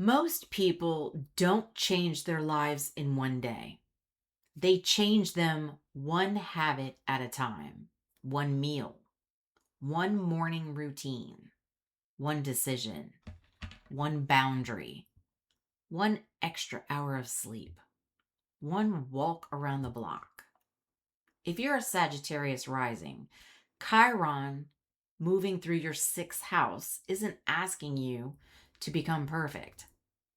Most people don't change their lives in one day. They change them one habit at a time, one meal, one morning routine, one decision, one boundary, one extra hour of sleep, one walk around the block. If you're a Sagittarius rising, Chiron moving through your sixth house isn't asking you to become perfect.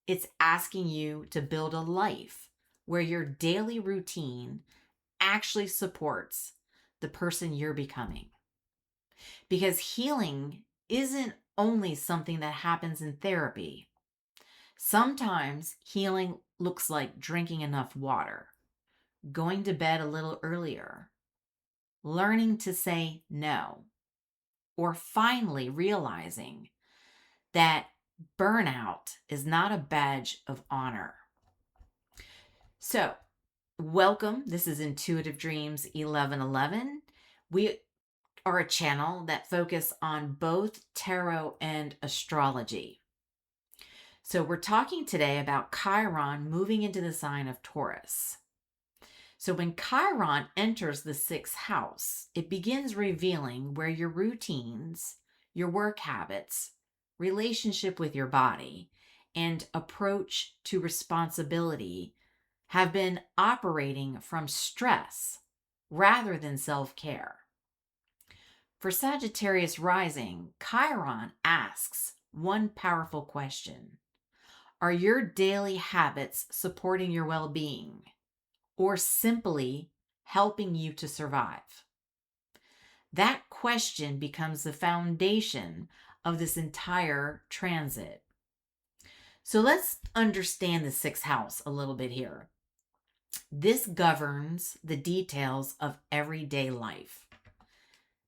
It's asking you to build a life where your daily routine actually supports the person you're becoming. Because healing isn't only something that happens in therapy. Sometimes healing looks like drinking enough water, going to bed a little earlier, learning to say no, or finally realizing that burnout is not a badge of honor. So, welcome. This is Intuitive Dreams 1111. We are a channel that focus on both tarot and astrology. So, we're talking today about Chiron moving into the sign of Taurus. So, when Chiron enters the sixth house, it begins revealing where your routines, your work habits, relationship with your body, and approach to responsibility have been operating from stress rather than self-care. For Sagittarius rising, Chiron asks one powerful question. Are your daily habits supporting your well-being or simply helping you to survive? That question becomes the foundation of this entire transit. So let's understand the sixth house a little bit here. This governs the details of everyday life.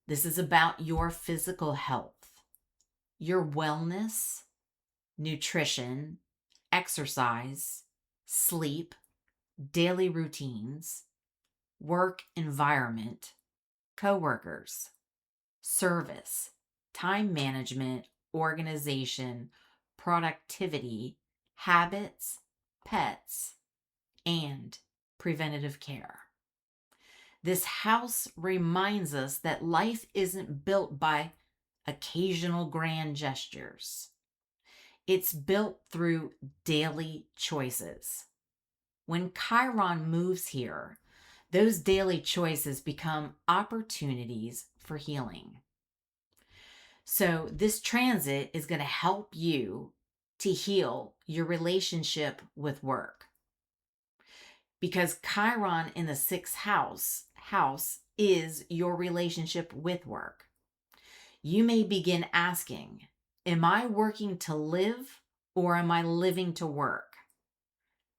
This is about your physical health, your wellness, nutrition, exercise, sleep, daily routines, work environment, coworkers, service, time management, organization, productivity, habits, pets, and preventative care. This house reminds us that life isn't built by occasional grand gestures. It's built through daily choices. When Chiron moves here, those daily choices become opportunities for healing. So this transit is going to help you to heal your relationship with work. Because Chiron in the sixth house is your relationship with work. You may begin asking, am I working to live or am I living to work?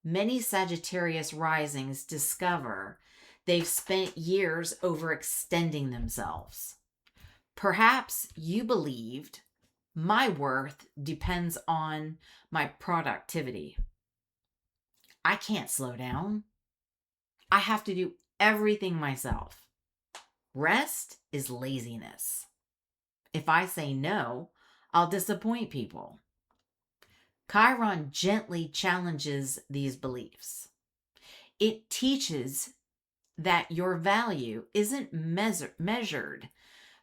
Many Sagittarius risings discover they've spent years overextending themselves. Perhaps you believed my worth depends on my productivity. I can't slow down. I have to do everything myself. Rest is laziness. If I say no, I'll disappoint people. Chiron gently challenges these beliefs. It teaches that your value isn't measured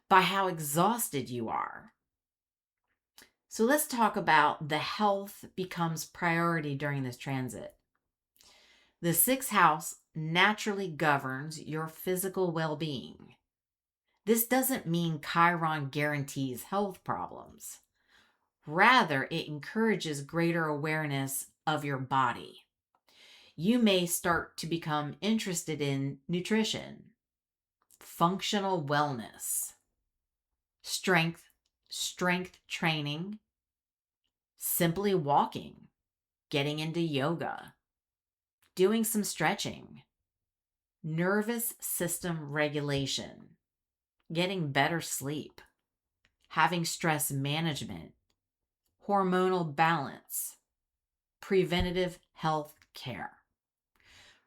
by how exhausted you are. So let's talk about the health becomes priority during this transit. The sixth house naturally governs your physical well-being. This doesn't mean Chiron guarantees health problems. Rather, it encourages greater awareness of your body. You may start to become interested in nutrition, functional wellness, strength training, simply walking, getting into yoga, doing some stretching, nervous system regulation, getting better sleep, having stress management, hormonal balance, preventative health care.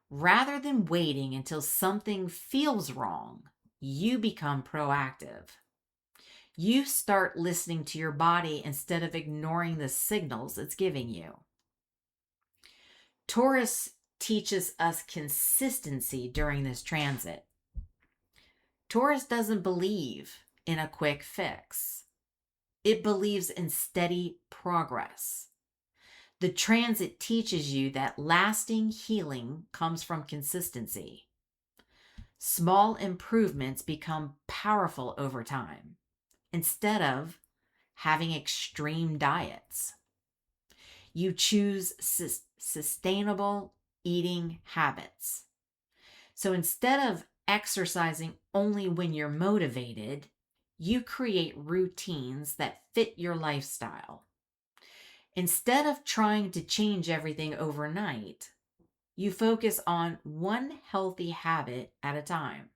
Rather than waiting until something feels wrong, you become proactive. You start listening to your body instead of ignoring the signals it's giving you. Taurus teaches us consistency during this transit. Taurus doesn't believe in a quick fix. It believes in steady progress. The transit teaches you that lasting healing comes from consistency. Small improvements become powerful over time instead of having extreme diets. You choose sustainable eating habits. So instead of exercising only when you're motivated, you create routines that fit your lifestyle. Instead of trying to change everything overnight, you focus on one healthy habit at a time.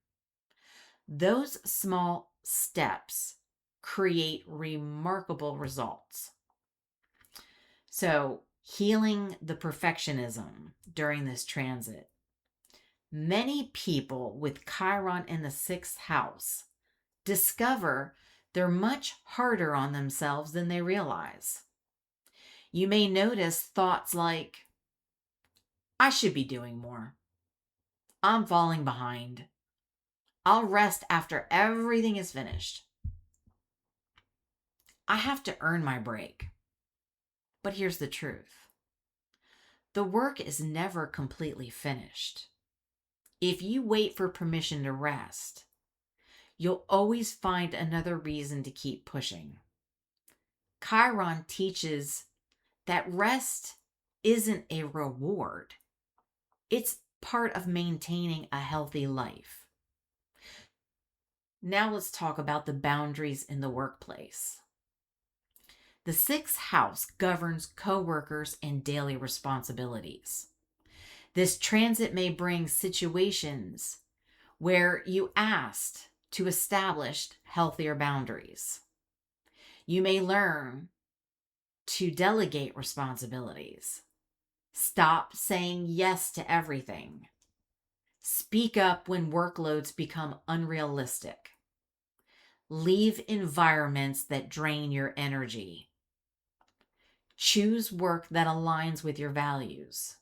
Those small steps create remarkable results. So, healing the perfectionism during this transit. Many people with Chiron in the 6th house discover they're much harder on themselves than they realize. You may notice thoughts like, I should be doing more. I'm falling behind. I'll rest after everything is finished. I have to earn my break. But here's the truth. The work is never completely finished. If you wait for permission to rest, you'll always find another reason to keep pushing. Chiron teaches that rest isn't a reward. It's part of maintaining a healthy life. Now let's talk about the boundaries in the workplace. The 6th house governs coworkers and daily responsibilities. This transit may bring situations where you asked to establish healthier boundaries. You may learn to delegate responsibilities. Stop saying yes to everything. Speak up when workloads become unrealistic. Leave environments that drain your energy. Choose work that aligns with your values.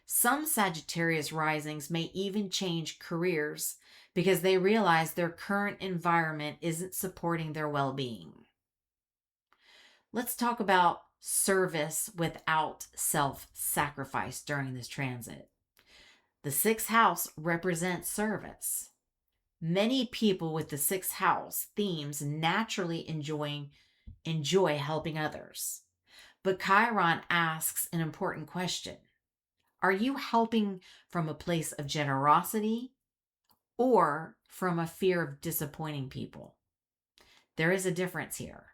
Some Sagittarius risings may even change careers because they realize their current environment isn't supporting their well-being. Let's talk about service without self-sacrifice during this transit. The 6th house represents service. Many people with the 6th house themes naturally enjoy helping others. But Chiron asks an important question. Are you helping from a place of generosity or from a fear of disappointing people? There is a difference here.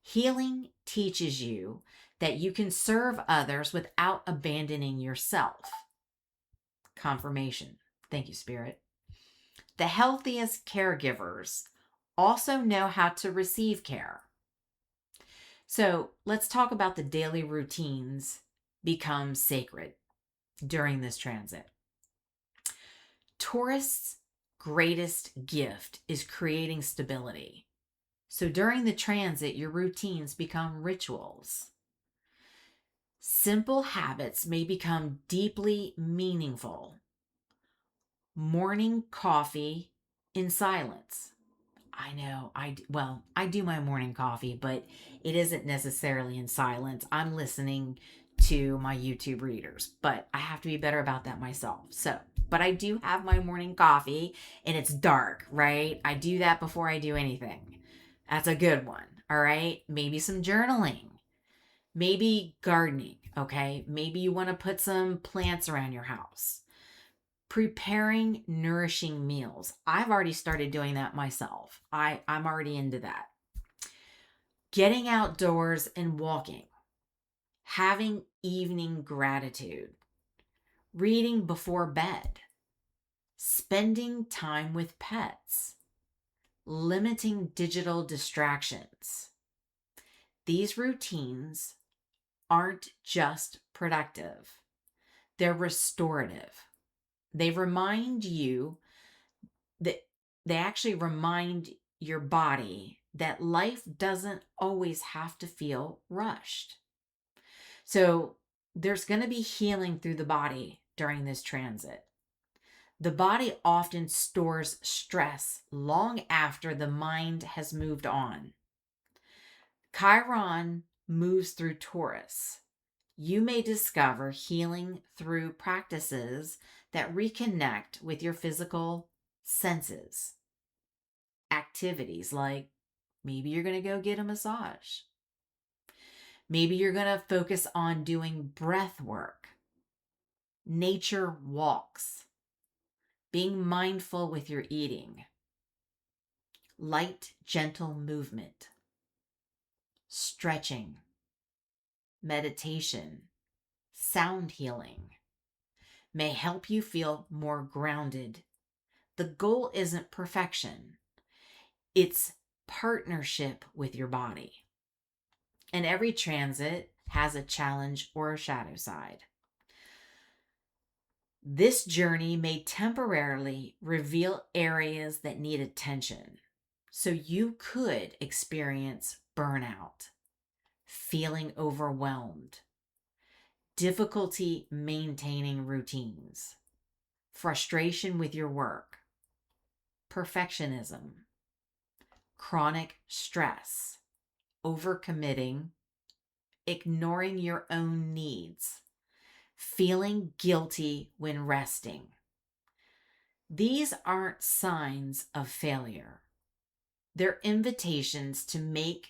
Healing teaches you that you can serve others without abandoning yourself. Confirmation. Thank you, Spirit. The healthiest caregivers also know how to receive care. So let's talk about the daily routines become sacred during this transit. Taurus' greatest gift is creating stability. So during the transit, your routines become rituals. Simple habits may become deeply meaningful. Morning coffee in silence. I know, I do my morning coffee, but it isn't necessarily in silence. I'm listening to my YouTube readers, but I have to be better about that myself. But I do have my morning coffee and it's dark, right? I do that before I do anything. That's a good one, all right? Maybe some journaling, maybe gardening, okay? Maybe you want to put some plants around your house. Preparing nourishing meals. I've already started doing that myself. I'm already into that. Getting outdoors and walking. Having evening gratitude. Reading before bed. Spending time with pets. Limiting digital distractions. These routines aren't just productive. They're restorative. They remind you that they actually remind your body that life doesn't always have to feel rushed. So There's going to be healing through the body during this transit. The body often stores stress long after the mind has moved on. Chiron moves through Taurus. You may discover healing through practices that reconnect with your physical senses. Activities like maybe you're going to go get a massage. Maybe you're going to focus on doing breath work, nature walks, being mindful with your eating, light, gentle movement, stretching, meditation, sound healing may help you feel more grounded. The goal isn't perfection, it's partnership with your body. And every transit has a challenge or a shadow side. This journey may temporarily reveal areas that need attention. So you could experience burnout, feeling overwhelmed, difficulty maintaining routines, frustration with your work, perfectionism, chronic stress, overcommitting, ignoring your own needs, feeling guilty when resting. These aren't signs of failure. They're invitations to make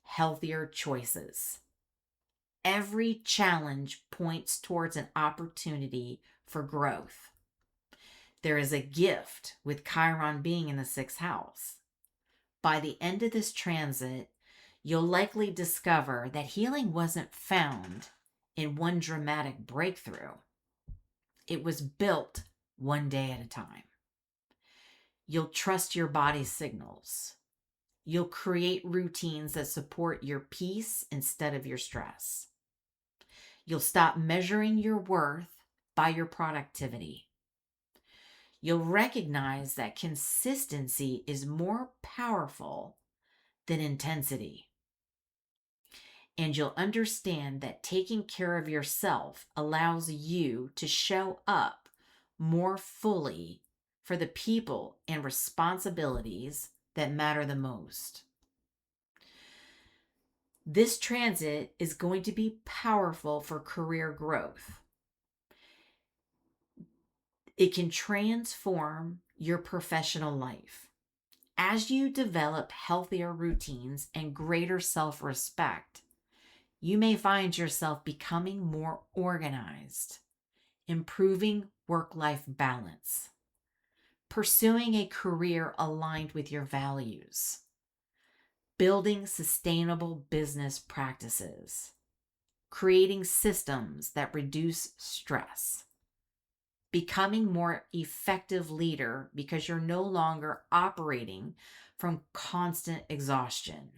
healthier choices. Every challenge points towards an opportunity for growth. There is a gift with Chiron being in the 6th house. By the end of this transit, you'll likely discover that healing wasn't found in one dramatic breakthrough. It was built one day at a time. You'll trust your body's signals. You'll create routines that support your peace instead of your stress. You'll stop measuring your worth by your productivity. You'll recognize that consistency is more powerful than intensity. And you'll understand that taking care of yourself allows you to show up more fully for the people and responsibilities that matter the most. This transit is going to be powerful for career growth. It can transform your professional life. As you develop healthier routines and greater self-respect, you may find yourself becoming more organized, improving work-life balance, pursuing a career aligned with your values, building sustainable business practices, creating systems that reduce stress, becoming more effective leader because you're no longer operating from constant exhaustion.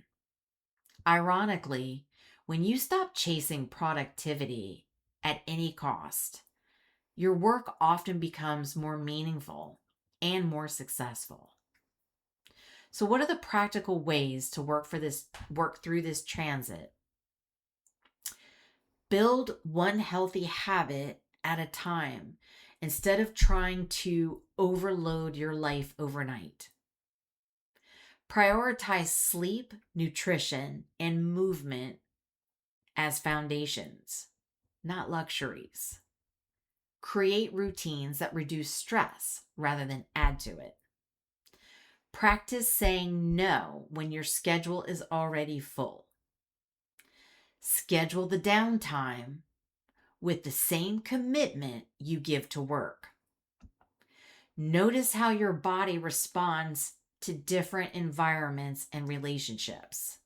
Ironically, when you stop chasing productivity at any cost, your work often becomes more meaningful and more successful. So what are the practical ways to work through this transit? Build one healthy habit at a time instead of trying to overload your life overnight. Prioritize sleep, nutrition, and movement as foundations, not luxuries. Create routines that reduce stress rather than add to it. Practice saying no when your schedule is already full. Schedule the downtime with the same commitment you give to work. Notice how your body responds to different environments and relationships.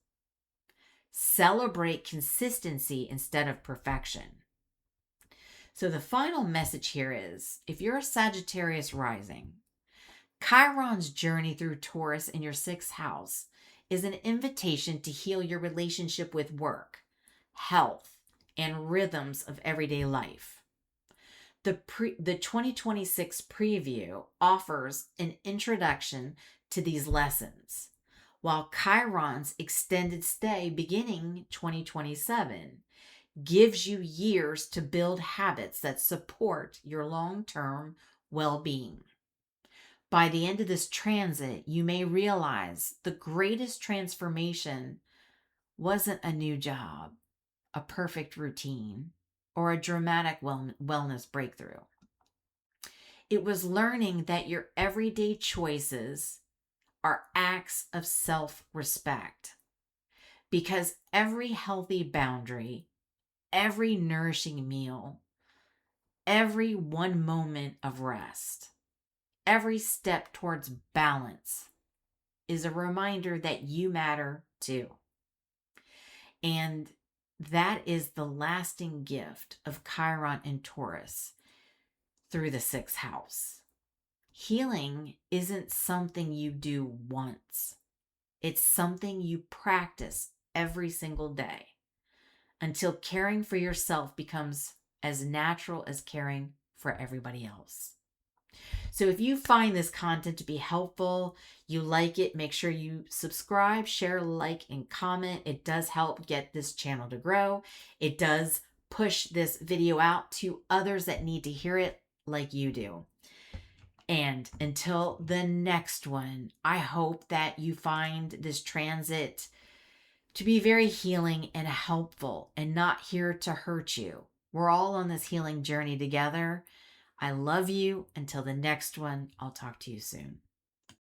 Celebrate consistency instead of perfection. So the final message here is, if you're a Sagittarius rising, Chiron's journey through Taurus in your 6th house is an invitation to heal your relationship with work, health, and rhythms of everyday life. The 2026 preview offers an introduction to these lessons, while Chiron's extended stay beginning 2027 gives you years to build habits that support your long-term well-being. By the end of this transit, you may realize the greatest transformation wasn't a new job, a perfect routine, or a dramatic wellness breakthrough. It was learning that your everyday choices are acts of self-respect, because every healthy boundary, every nourishing meal, every one moment of rest, every step towards balance is a reminder that you matter too. And that is the lasting gift of Chiron and Taurus through the sixth house. Healing isn't something you do once. It's something you practice every single day until caring for yourself becomes as natural as caring for everybody else. So if you find this content to be helpful, you like it, make sure you subscribe, share, like, and comment. It does help get this channel to grow. It does push this video out to others that need to hear it like you do. And until the next one, I hope that you find this transit to be very healing and helpful and not here to hurt you. We're all on this healing journey together. I love you. Until the next one, I'll talk to you soon.